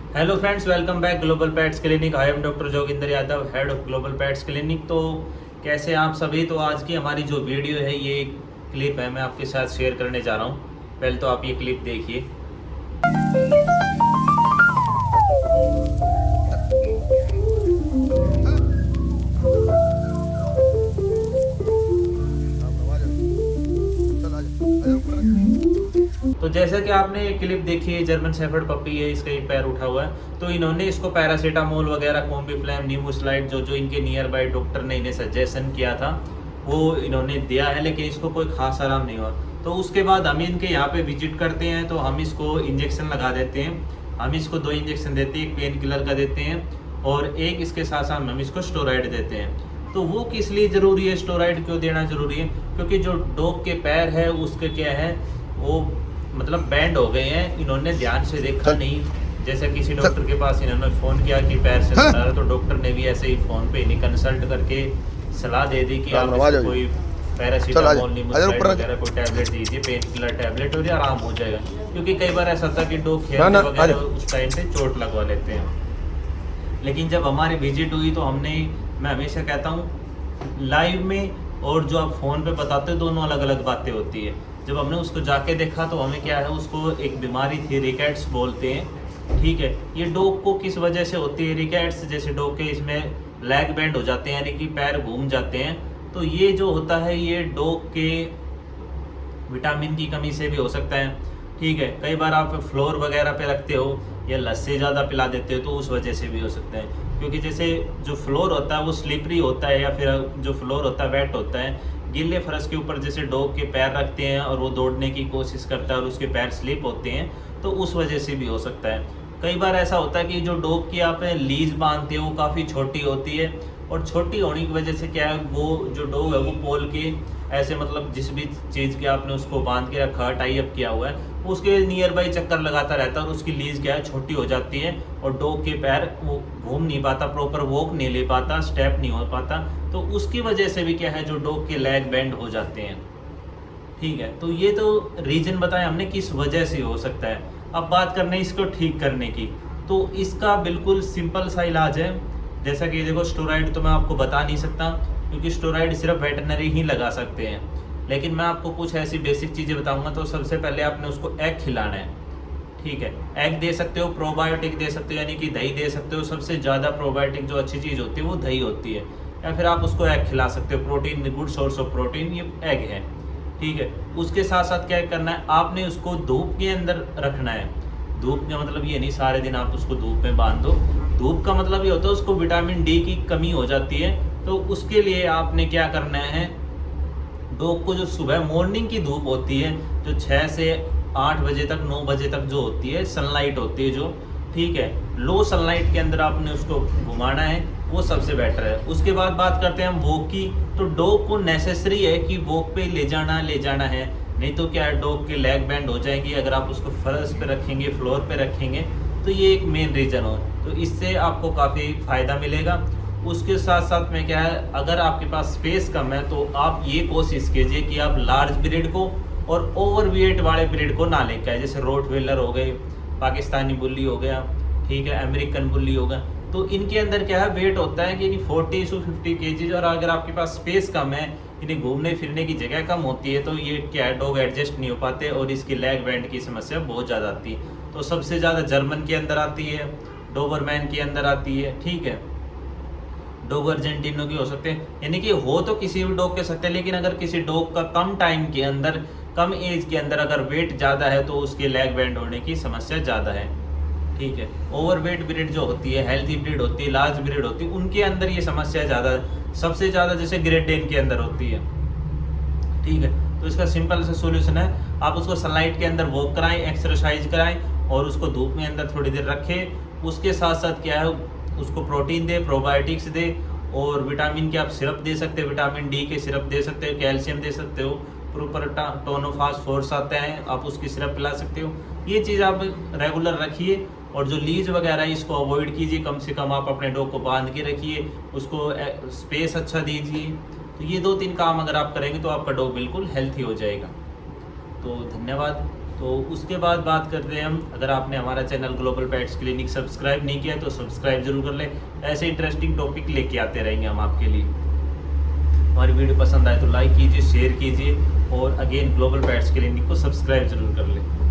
Hello friends, welcome back global pets clinic. I am doctor Joginder Yadav, head of global pets clinic. तो कैसे हैं आप सभी। तो आज की हमारी जो वीडियो है, ये एक क्लिप है, मैं आपके साथ शेयर करने जा रहा हूँ। पहले तो आप ये क्लिप देखिए। तो जैसा कि आपने ये क्लिप देखी है, जर्मन शेफर्ड पपी है, इसका एक पैर उठा हुआ है। तो इन्होंने इसको पैरासीटामोल वगैरह, कॉम्बीफ्लैम, नीमोस्लाइड, जो जो इनके नियर बाय डॉक्टर ने इन्हें सजेशन किया था वो इन्होंने दिया है, लेकिन इसको कोई खास आराम नहीं हुआ। तो उसके बाद हम इनके यहाँ पे विजिट करते हैं, तो हम इसको इंजेक्शन लगा देते हैं। हम इसको 2 इंजेक्शन देते हैं, एक पेन किलर का देते हैं और एक इसके साथ साथ हम इसको स्टेरॉइड देते हैं। तो वो किस लिए ज़रूरी है, स्टेरॉइड क्यों देना ज़रूरी है? क्योंकि जो डॉग के पैर है उसके क्या है, वो मतलब बैंड हो गए हैं। इन्होंने ध्यान से देखा नहीं, जैसे किसी डॉक्टर के पास इन्होंने फ़ोन किया कि पैर से दर्द आ रहा, तो डॉक्टर ने भी ऐसे ही फ़ोन पे इन्हें कंसल्ट करके सलाह दे दी कि आप इसको कोई पैरासीटामोल, नीमोसाइड वगैरह कोई टैबलेट दीजिए, पेन किलर टैबलेट, और ये आराम हो जाएगा। क्योंकि कई बार ऐसा होता है कि डॉग खेलते वगैरह उस टाइम पे चोट लगवा लेते हैं। लेकिन जब हमारी विजिट हुई तो मैं हमेशा कहता हूँ, लाइव में और जो आप फ़ोन पे बताते हो, दोनों अलग अलग बातें होती है। जब हमने उसको जाके देखा तो हमें क्या है, उसको एक बीमारी थी, रिकेट्स बोलते हैं। ठीक है, ये डॉग को किस वजह से होती है रिकेट्स? जैसे डॉग के इसमें लेग बेंड हो जाते हैं, यानी कि पैर घूम जाते हैं। तो ये जो होता है, ये डॉग के विटामिन की कमी से भी हो सकता है। ठीक है, कई बार आप फ्लोर वगैरह पे रखते हो या लस्सी ज़्यादा पिला देते हो, तो उस वजह से भी हो सकता है। क्योंकि जैसे जो फ्लोर होता है वो स्लिपरी होता है, या फिर जो फ्लोर होता है वेट होता है। गीले फर्श के ऊपर जैसे डॉग के पैर रखते हैं और वो दौड़ने की कोशिश करता है और उसके पैर स्लिप होते हैं, तो उस वजह से भी हो सकता है। कई बार ऐसा होता है कि जो डॉग की आप लीज बांधते हो वो काफ़ी छोटी होती है, और छोटी होने की वजह से क्या है, वो जो डॉग है वो पोल के ऐसे, मतलब जिस भी चीज़ के आपने उसको बांध के रखा, टाई अप किया हुआ है, उसके नियर बाई चक्कर लगाता रहता है और उसकी लीज क्या है, छोटी हो जाती है और डॉग के पैर वो घूम नहीं पाता, प्रॉपर वॉक नहीं ले पाता, स्टेप नहीं हो पाता। तो उसकी वजह से भी क्या है, जो डॉग के लेग बेंड हो जाते हैं। ठीक है, तो ये तो रीजन बताया हमने किस वजह से हो सकता है। अब बात करने हैं इसको ठीक करने की। तो इसका बिल्कुल सिंपल सा इलाज है। जैसा कि देखो, स्टेरॉइड तो मैं आपको बता नहीं सकता, क्योंकि स्टेरॉइड सिर्फ वेटनरी ही लगा सकते हैं। लेकिन मैं आपको कुछ ऐसी बेसिक चीज़ें बताऊंगा। तो सबसे पहले आपने उसको एग खिलाना है। ठीक है, एग दे सकते हो, प्रोबायोटिक दे सकते हो, यानी कि दही दे सकते हो। सबसे ज़्यादा प्रोबायोटिक जो अच्छी चीज़ होती है वो दही होती है, या फिर आप उसको एग खिला सकते हो। Protein, good source of protein ये एग है। ठीक है, उसके साथ साथ क्या करना है, आपने उसको धूप के अंदर रखना है। धूप का मतलब ये नहीं सारे दिन आप उसको धूप में बांध दो। धूप का मतलब ये होता है उसको विटामिन डी की कमी हो जाती है। तो उसके लिए आपने क्या करना है, डॉग को जो सुबह मॉर्निंग की धूप होती है, जो 6 से 8 बजे तक, 9 बजे तक जो होती है, सनलाइट होती है जो, ठीक है, लो सनलाइट के अंदर आपने उसको घुमाना है, वो सबसे बेटर है। उसके बाद बात करते हैं हम वॉक की। तो डॉग को नेसेसरी है कि वॉक पे ले जाना है, नहीं तो क्या है, डॉग के लेग बेंड हो जाएंगी अगर आप उसको फर्श पे रखेंगे, फ्लोर पे रखेंगे। तो ये एक मेन रीज़न हो, तो इससे आपको काफ़ी फ़ायदा मिलेगा। उसके साथ साथ में क्या है, अगर आपके पास स्पेस कम है तो आप ये कोशिश कीजिए कि आप लार्ज ब्रीड को और ओवर वेट वाले ब्रीड को ना लेके आए। जैसे रोटवेलर हो गए, पाकिस्तानी बुल्ली हो गया, ठीक है, अमेरिकन बुल्ली हो गया। तो इनके अंदर क्या है, वेट होता है कि 40 से 50 केजी, और अगर आपके पास स्पेस कम है, इन्हें घूमने फिरने की जगह कम होती है, तो ये क्या है, डॉग एडजस्ट नहीं हो पाते और इसकी लेग बैंड की समस्या बहुत ज़्यादा आती है। तो सबसे ज़्यादा जर्मन के अंदर आती है, डोबरमैन के अंदर आती है। ठीक है, डॉग अर्जेंटिनो की हो सकते हैं, यानी कि हो तो किसी भी डॉग के सकते हैं। लेकिन अगर किसी डॉग का कम टाइम के अंदर, कम एज के अंदर अगर वेट ज़्यादा है, तो उसके लेग बैंड होने की समस्या ज़्यादा है। ठीक है, ओवरवेट ब्रीड जो होती है, हेल्थी ब्रीड होती है, लार्ज ब्रीड होती है, उनके अंदर ये समस्या ज़्यादा, सबसे ज़्यादा जैसे ग्रेट डेन के अंदर होती है। ठीक है, तो इसका सिंपल सा सोल्यूशन है, आप उसको सनलाइट के अंदर वॉक कराएं, एक्सरसाइज कराएं और उसको धूप में अंदर थोड़ी देर रखें। उसके साथ साथ क्या है, उसको प्रोटीन दे, प्रोबायोटिक्स दे, और विटामिन के आप सिरप दे सकते हो, विटामिन डी के सिरप दे सकते हो, कैल्शियम दे सकते हो, प्रॉपर टोनोफास्फोरस आते हैं, आप उसकी सिरप पिला सकते हो। ये चीज़ आप रेगुलर रखिए। और जो लीज वगैरह है इसको अवॉइड कीजिए, कम से कम आप अपने डॉग को बांध के रखिए, उसको स्पेस अच्छा दीजिए। तो ये 2-3 काम अगर आप करेंगे तो आपका डॉग बिल्कुल हेल्थी हो जाएगा। तो धन्यवाद। तो उसके बाद बात करते हैं हम, अगर आपने हमारा channel global pets clinic subscribe नहीं किया तो सब्सक्राइब जरूर कर लें। ऐसे इंटरेस्टिंग टॉपिक लेके आते रहेंगे हम आपके लिए। हमारी वीडियो पसंद आए तो लाइक कीजिए, शेयर कीजिए और अगेन ग्लोबल पेट्स क्लिनिक को सब्सक्राइब जरूर कर लें।